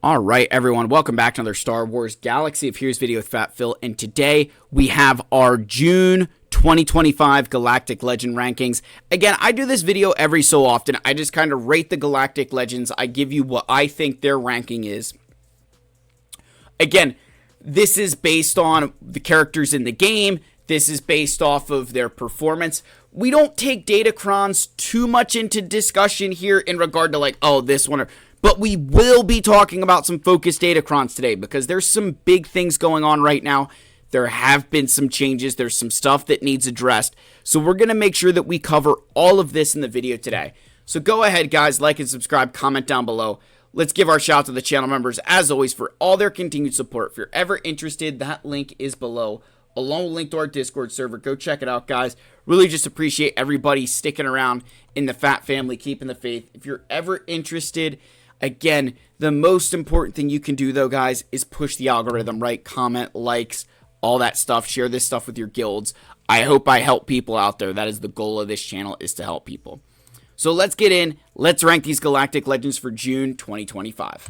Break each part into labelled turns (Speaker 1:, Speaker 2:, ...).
Speaker 1: All right, everyone, welcome back to another Star Wars Galaxy of Heroes video with Fat Phil, and today we have our June 2025 Galactic Legend rankings. Again, I do this video every so often. I just kind of rate the Galactic Legends. I give you what I think their ranking is. Again, this is based on the characters in the game. This is based off of their performance. We don't take Datacrons too much into discussion here in regard to like, oh, this one or... But we will be talking about some focused Datacrons today because there's some big things going on right now. There have been some changes. There's some stuff that needs addressed. So we're going to make sure that we cover all of this in the video today. So go ahead, guys, like and subscribe, comment down below. Let's give our shout out to the channel members, as always, for all their continued support. If you're ever interested, that link is below, along with a link to our Discord server. Go check it out, guys. Really just appreciate everybody sticking around in the Fat family, keeping the faith. If you're ever interested... Again, the most important thing you can do, though, guys, is push the algorithm, right? Comment, likes, all that stuff. Share this stuff with your guilds. I hope I help people out there. That is the goal of this channel, is to help people. So let's get in. Let's rank these Galactic Legends for June 2025.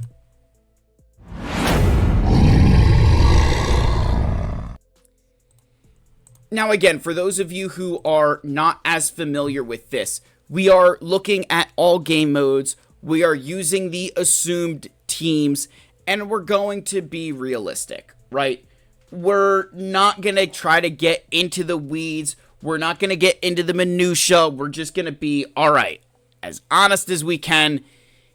Speaker 1: Now, again, for those of you who are not as familiar with this, we are looking at all game modes. We are using the assumed teams, and we're going to be realistic, right? We're not going to try to get into the weeds. We're not going to get into the minutia. We're just going to be, all right, as honest as we can.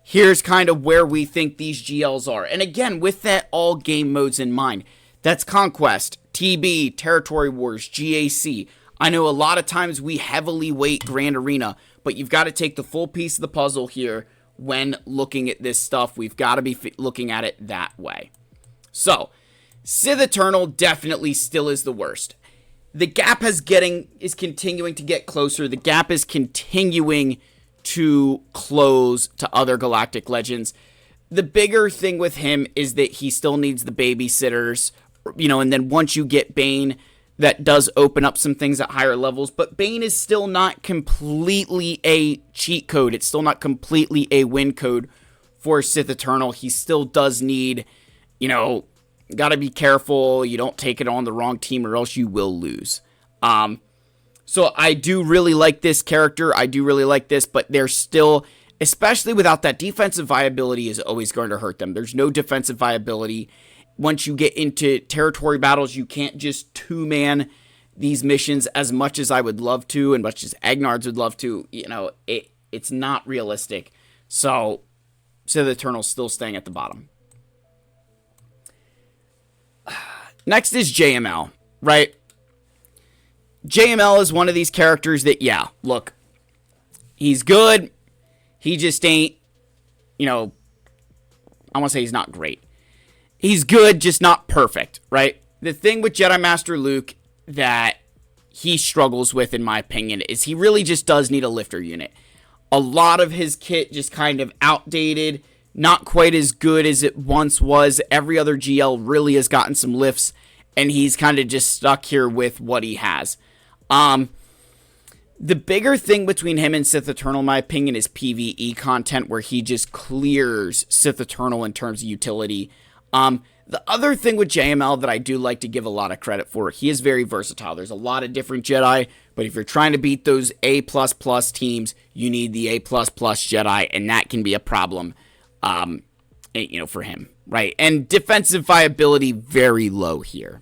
Speaker 1: Here's kind of where we think these GLs are. And again, with that all game modes in mind, that's Conquest, TB, Territory Wars, GAC. I know a lot of times we heavily weight Grand Arena, but you've got to take the full piece of the puzzle here. When looking at this stuff, we've got to be looking at it that way. So, Sith Eternal definitely still is the worst. The gap is continuing to get closer. The gap is continuing to close to other Galactic Legends. The bigger thing with him is that he still needs the babysitters, and then once you get Bane, that does open up some things at higher levels, but Bane is still not completely a cheat code. It's still not completely a win code for Sith Eternal. He still does need, gotta be careful. You don't take it on the wrong team or else you will lose. So I do really like this character. I do really like this, but they're still, especially without that defensive viability, is always going to hurt them. There's no defensive viability. Once you get into territory battles, you can't just two-man these missions as much as I would love to and much as Agnards would love to. It's not realistic. So, Sith Eternal's still staying at the bottom. Next is JML, right? JML is one of these characters that, yeah, look, he's good. He just ain't, I want to say he's not great. He's good, just not perfect, right? The thing with Jedi Master Luke that he struggles with, in my opinion, is he really just does need a lifter unit. A lot of his kit just kind of outdated, not quite as good as it once was. Every other GL really has gotten some lifts, and he's kind of just stuck here with what he has. The bigger thing between him and Sith Eternal, in my opinion, is PvE content, where he just clears Sith Eternal in terms of utility. The other thing with JML that I do like to give a lot of credit for, he is very versatile. There's a lot of different Jedi, but if you're trying to beat those A++ teams, you need the A++ Jedi, and that can be a problem, for him, right? And defensive viability, very low here.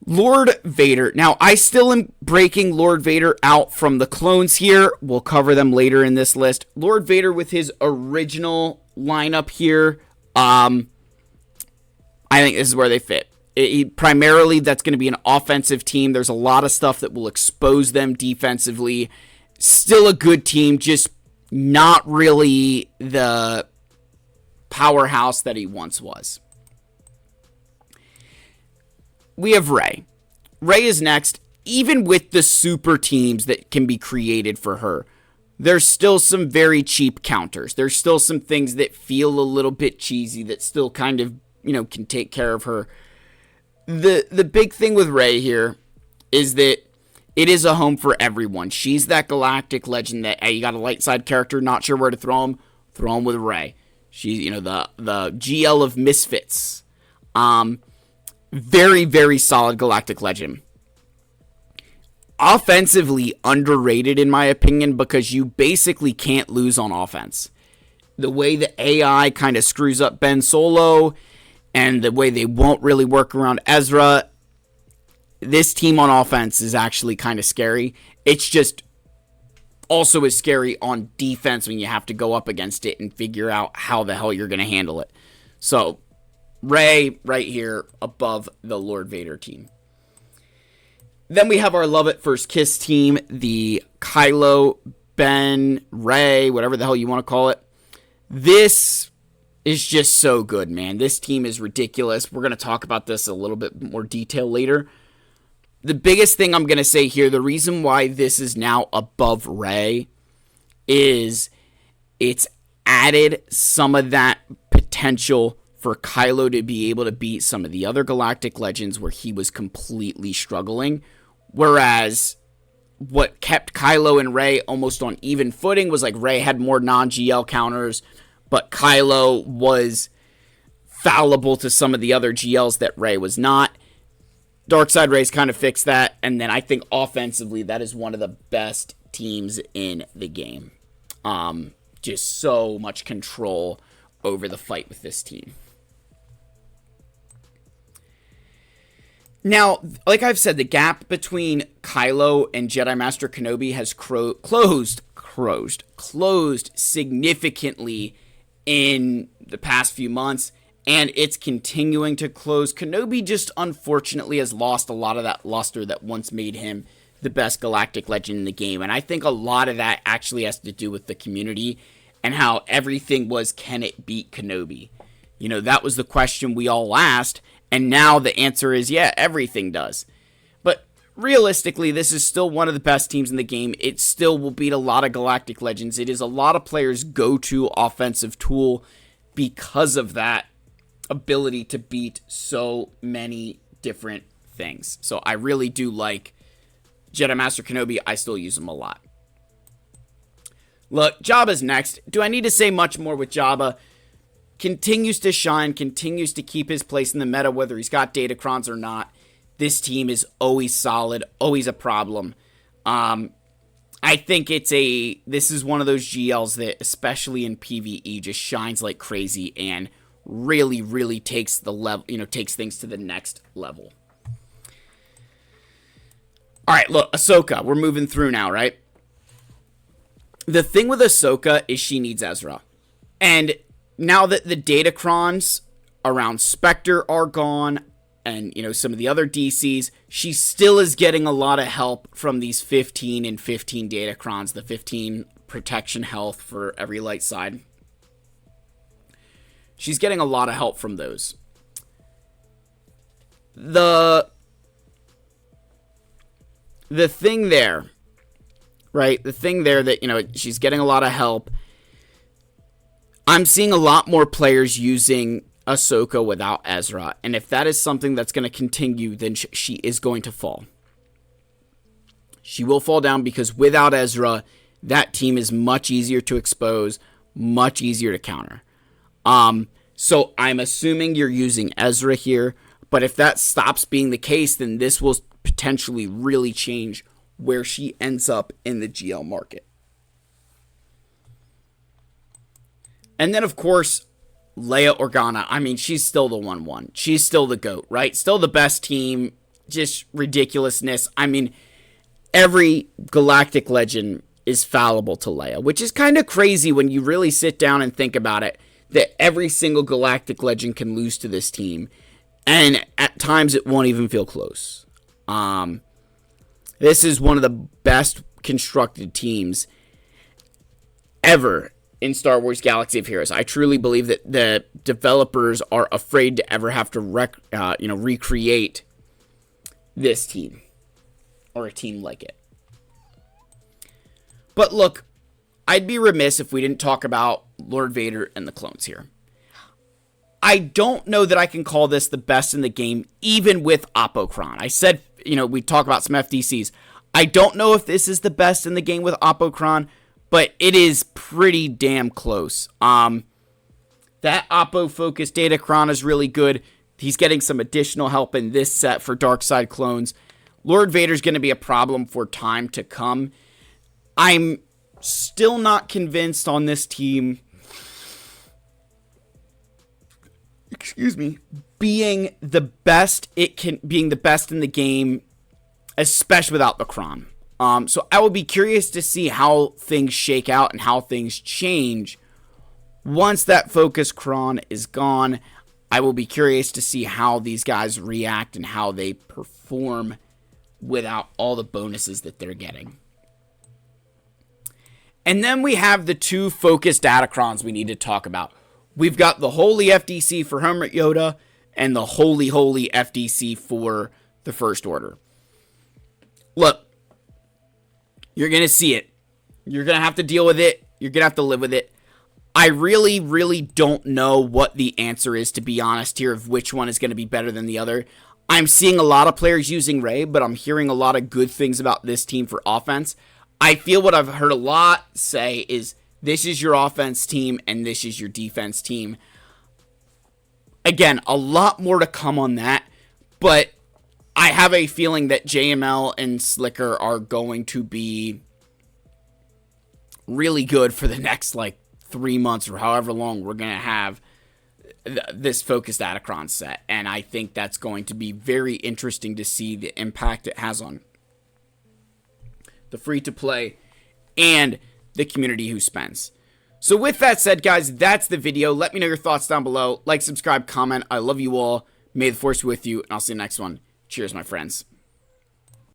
Speaker 1: Lord Vader. Now, I still am breaking Lord Vader out from the clones here. We'll cover them later in this list. Lord Vader with his original lineup here, I think this is where they fit. Primarily, that's going to be an offensive team. There's a lot of stuff that will expose them defensively. Still a good team, just not really the powerhouse that he once was. We have Rey. Rey is next. Even with the super teams that can be created for her, there's still some very cheap counters. There's still some things that feel a little bit cheesy that still kind of, can take care of her. The big thing with Rey here is that it is a home for everyone. She's that galactic legend that, hey, you got a light side character, not sure where to throw him with Rey. She's, the GL of Misfits. Very, very solid Galactic Legend. Offensively underrated, in my opinion, because you basically can't lose on offense. The way the AI kind of screws up Ben Solo, and the way they won't really work around Ezra, this team on offense is actually kind of scary. It's just also as scary on defense when you have to go up against it and figure out how the hell you're going to handle it. So, Rey right here above the Lord Vader team. Then we have our Love at First Kiss team, the Kylo, Ben, Rey, whatever the hell you want to call it. This is just so good, man. This team is ridiculous. We're going to talk about this a little bit more detail later. The biggest thing I'm going to say here, the reason why this is now above Rey is it's added some of that potential for Kylo to be able to beat some of the other Galactic Legends where he was completely struggling. Whereas what kept Kylo and Rey almost on even footing was like Rey had more non-GL counters, but Kylo was fallible to some of the other GLs that Rey was not. Darkseid Rey's kind of fixed that, and then I think offensively that is one of the best teams in the game. Just so much control over the fight with this team. Now, like I've said, the gap between Kylo and Jedi Master Kenobi has closed significantly in the past few months, and it's continuing to close. Kenobi just unfortunately has lost a lot of that luster that once made him the best Galactic Legend in the game, and I think a lot of that actually has to do with the community and how everything was, can it beat Kenobi? That was the question we all asked. And now the answer is, yeah, everything does. But realistically, this is still one of the best teams in the game. It still will beat a lot of Galactic Legends. It is a lot of players' go-to offensive tool because of that ability to beat so many different things. So I really do like Jedi Master Kenobi. I still use him a lot. Look, Jabba's next. Do I need to say much more with Jabba? Continues to shine, continues to keep his place in the meta, whether he's got Datacrons or not. This team is always solid, always a problem. I think this is one of those GLs that, especially in PvE, just shines like crazy and really, really takes the level, takes things to the next level. All right, look, Ahsoka, we're moving through now, right? The thing with Ahsoka is she needs Ezra. And now that the Datacrons around Spectre are gone, and, some of the other DCs, she still is getting a lot of help from these 15 and 15 Datacrons, the 15 protection health for every light side. She's getting a lot of help from those. The thing there, right? The thing there that, she's getting a lot of help. I'm seeing a lot more players using Ahsoka without Ezra, and if that is something that's going to continue, then she is going to fall. She will fall down because without Ezra, that team is much easier to expose, much easier to counter. So I'm assuming you're using Ezra here, but if that stops being the case, then this will potentially really change where she ends up in the GL market. And then, of course, Leia Organa. I mean, she's still the 1-1. She's still the GOAT, right? Still the best team. Just ridiculousness. I mean, every Galactic Legend is fallible to Leia, which is kind of crazy when you really sit down and think about it, that every single Galactic Legend can lose to this team. And at times, it won't even feel close. This is one of the best constructed teams ever in Star Wars Galaxy of Heroes. I truly believe that the developers are afraid to ever have to recreate this team or a team like it. But look, I'd be remiss if we didn't talk about Lord Vader and the clones here. I don't know that I can call this the best in the game, even with Apocron. I said, we talk about some FDCs. I don't know if this is the best in the game with Apocron, but it is pretty damn close. That Oppo-focused Datacron is really good. He's getting some additional help in this set for Dark Side clones. Lord Vader's going to be a problem for time to come. I'm still not convinced on this team, being the best being the best in the game, especially without the Kron. So I will be curious to see how things shake out and how things change once that focus Kron is gone. I will be curious to see how these guys react and how they perform without all the bonuses that they're getting. And then we have the two focused Datacrons we need to talk about. We've got the Holy FDC for Hermit Yoda and the Holy FDC for the First Order. Look, you're going to see it. You're going to have to deal with it. You're going to have to live with it. I really don't know what the answer is, to be honest, here, of which one is going to be better than the other. I'm seeing a lot of players using Rey, but I'm hearing a lot of good things about this team for offense. I feel what I've heard a lot say is this is your offense team and this is your defense team. Again, a lot more to come on that, but I have a feeling that JML and Slicker are going to be really good for the next, 3 months or however long we're going to have this focused Datacron set. And I think that's going to be very interesting to see the impact it has on the free-to-play and the community who spends. So with that said, guys, that's the video. Let me know your thoughts down below. Like, subscribe, comment. I love you all. May the Force be with you, and I'll see you next one. Cheers, my friends.